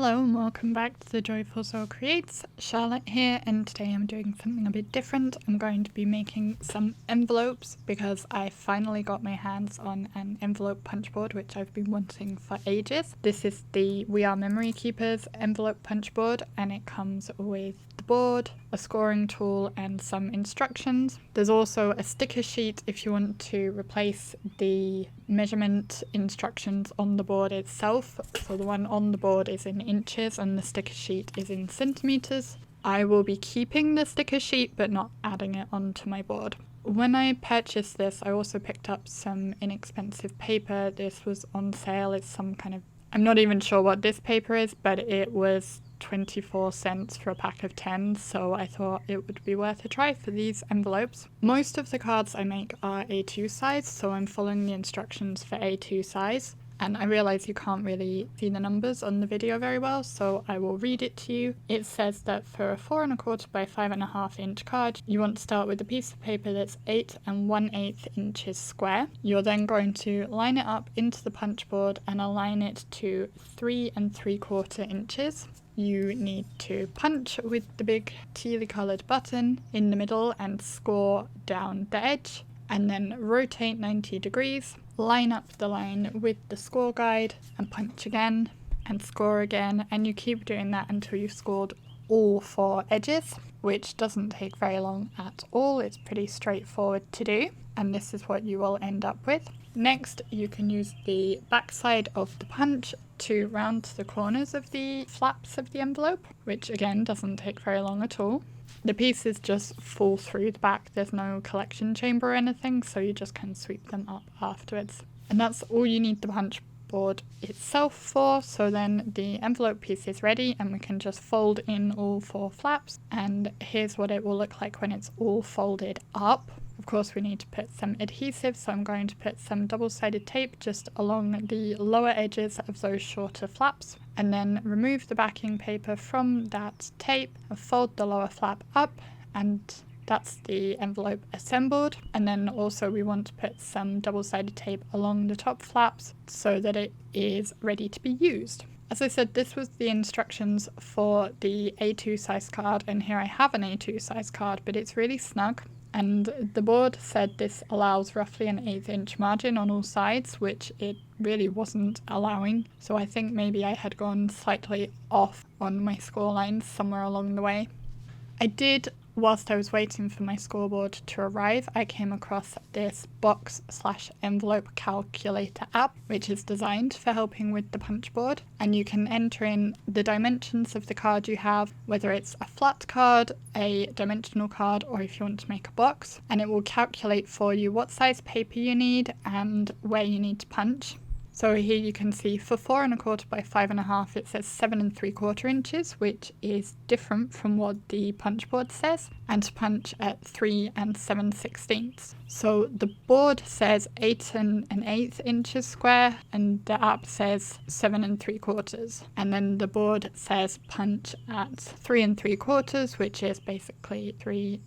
Hello and welcome back to the Joyful Soul Creates. Charlotte here, and today I'm doing something a bit different. I'm going to be making some envelopes because I finally got my hands on an envelope punch board, which I've been wanting for ages. This is the We Are Memory Keepers envelope punch board, and it comes with the board, a scoring tool and some instructions. There's also a sticker sheet if you want to replace the measurement instructions on the board itself. So the one on the board is in inches and the sticker sheet is in centimeters. I will be keeping the sticker sheet but not adding it onto my board. When I purchased this, I also picked up some inexpensive paper. This was on sale. It's some kind of, I'm not even sure what this paper is, but it was 24 cents for a pack of 10, so I thought it would be worth a try for these envelopes. Most of the cards I make are A2 size, so I'm following the instructions for A2 size. And I realize you can't really see the numbers on the video very well, so I will read it to you. It says that for a 4 1/4 by 5 1/2 inch card, you want to start with a piece of paper that's 8 1/8 inches square. You're then going to line it up into the punch board and align it to 3 3/4 inches. You need to punch with the big tealy coloured button in the middle and score down the edge, and then rotate 90 degrees, line up the line with the score guide and punch again and score again, and you keep doing that until you've scored all 4 edges, which doesn't take very long at all. It's pretty straightforward to do, and this is what you will end up with. Next, you can use the back side of the punch to round the corners of the flaps of the envelope, which again doesn't take very long at all. The pieces just fall through the back. There's no collection chamber or anything, so you just can sweep them up afterwards. And that's all you need the punch board itself for. So then the envelope piece is ready and we can just fold in all 4 flaps, and here's what it will look like when it's all folded up. Of course, we need to put some adhesive, so I'm going to put some double-sided tape just along the lower edges of those shorter flaps, and then remove the backing paper from that tape and fold the lower flap up, and that's the envelope assembled. And then also we want to put some double-sided tape along the top flaps so that it is ready to be used. As I said, this was the instructions for the A2 size card, and here I have an A2 size card, but it's really snug. And the board said this allows roughly an 1/8 inch margin on all sides, which it really wasn't allowing. So I think maybe I had gone slightly off on my score lines somewhere along the way. Whilst I was waiting for my scoreboard to arrive, I came across this box/envelope calculator app, which is designed for helping with the punch board. And you can enter in the dimensions of the card you have, whether it's a flat card, a dimensional card, or if you want to make a box. And it will calculate for you what size paper you need and where you need to punch. So here you can see for 4 1/4 by 5 1/2, it says 7 3/4 inches, which is different from what the punch board says, and to punch at 3 7/16. So the board says 8 1/8 inches square, and the app says 7 3/4. And then the board says punch at 3 3/4, which is basically 3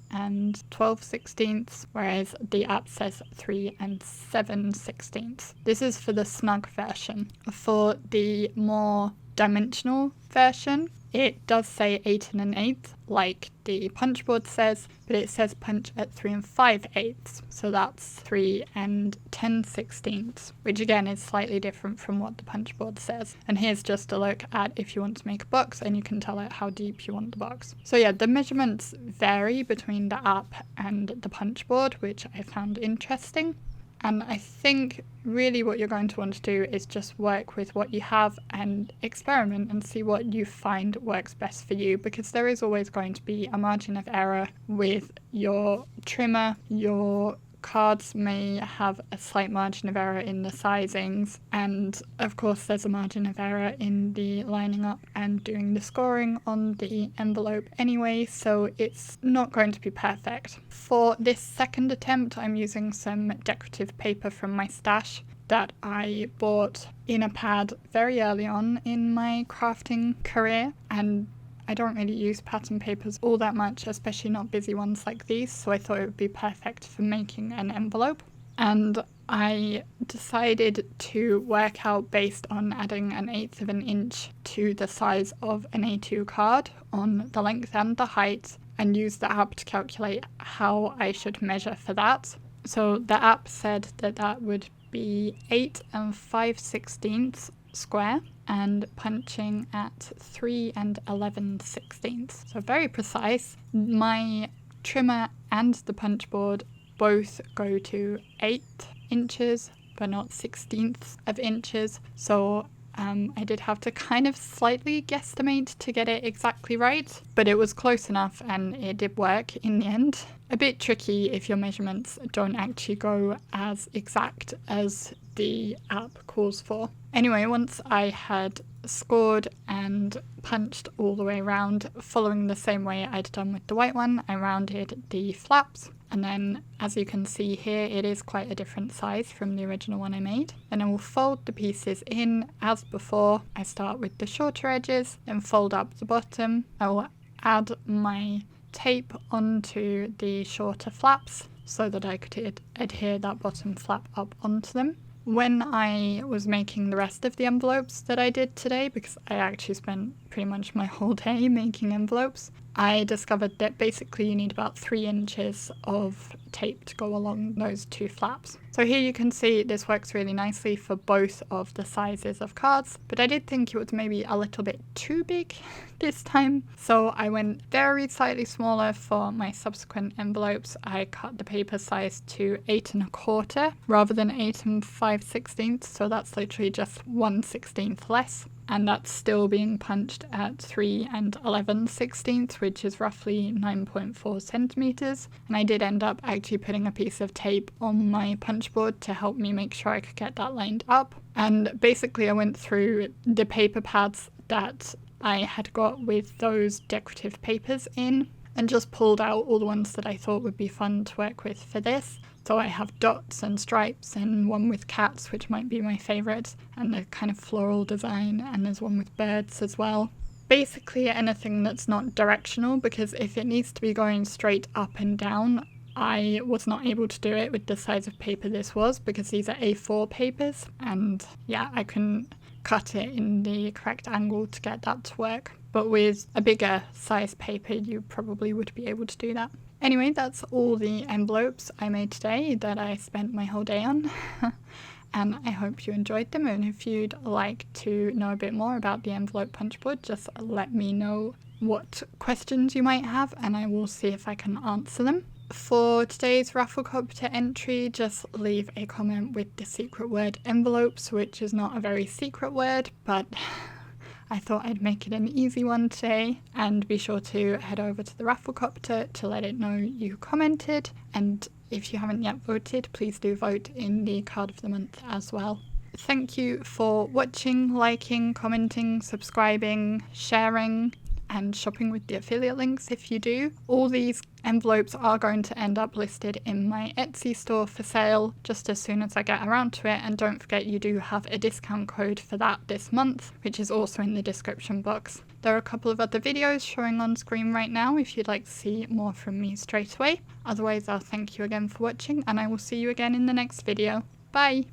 12/16, whereas the app says 3 7/16. This is for the snug version. For the more dimensional version, it does say 8 1/8, like the punch board says, but it says punch at 3 5/8, so that's 3 10/16, which again is slightly different from what the punch board says. And here's just a look at if you want to make a box, and you can tell it how deep you want the box. So yeah, the measurements vary between the app and the punch board, which I found interesting. And I think really what you're going to want to do is just work with what you have and experiment and see what you find works best for you, because there is always going to be a margin of error with your trimmer. Your cards may have a slight margin of error in the sizings, and of course there's a margin of error in the lining up and doing the scoring on the envelope anyway, so it's not going to be perfect. For this second attempt, I'm using some decorative paper from my stash that I bought in a pad very early on in my crafting career, and I don't really use pattern papers all that much, especially not busy ones like these, so I thought it would be perfect for making an envelope. And I decided to work out based on adding 1/8 of an inch to the size of an A2 card on the length and the height, and use the app to calculate how I should measure for that. So the app said that that would be 8 5/16 square and punching at 3 11/16. So very precise. My trimmer and the punch board both go to 8 inches but not 16ths of inches, so I did have to kind of slightly guesstimate to get it exactly right, but it was close enough and it did work in the end. A bit tricky if your measurements don't actually go as exact as the app calls for. Anyway, once I had scored and punched all the way around, following the same way I'd done with the white one, I rounded the flaps. And then, as you can see here, it is quite a different size from the original one I made. Then I will fold the pieces in as before. I start with the shorter edges, then fold up the bottom. I will add my tape onto the shorter flaps so that I could adhere that bottom flap up onto them. When I was making the rest of the envelopes that I did today, because I actually spent pretty much my whole day making envelopes, I discovered that basically you need about 3 inches of tape to go along those 2 flaps. So here you can see this works really nicely for both of the sizes of cards, but I did think it was maybe a little bit too big this time. So I went very slightly smaller for my subsequent envelopes. I cut the paper size to 8 1/4 rather than 8 5/16, so that's literally just 1/16 less. And that's still being punched at 3 11/16, which is roughly 9.4 centimeters. And I did end up actually putting a piece of tape on my punch board to help me make sure I could get that lined up. And basically I went through the paper pads that I had got with those decorative papers in and just pulled out all the ones that I thought would be fun to work with for this. So I have dots and stripes and one with cats, which might be my favourite, and a kind of floral design, and there's one with birds as well. Basically anything that's not directional, because if it needs to be going straight up and down, I was not able to do it with the size of paper this was, because these are A4 papers, and yeah, I couldn't cut it in the correct angle to get that to work. But with a bigger size paper, you probably would be able to do that. Anyway, that's all the envelopes I made today that I spent my whole day on. And I hope you enjoyed them, and if you'd like to know a bit more about the envelope punch board, just let me know what questions you might have and I will see if I can answer them. For today's Rafflecopter entry, just leave a comment with the secret word envelopes, which is not a very secret word, but I thought I'd make it an easy one today. And be sure to head over to the Rafflecopter to let it know you commented, and if you haven't yet voted, please do vote in the card of the month as well. Thank you for watching, liking, commenting, subscribing, sharing, and shopping with the affiliate links if you do. All these envelopes are going to end up listed in my Etsy store for sale just as soon as I get around to it, and don't forget you do have a discount code for that this month, which is also in the description box. There are a couple of other videos showing on screen right now if you'd like to see more from me straight away. Otherwise, I'll thank you again for watching, and I will see you again in the next video. Bye!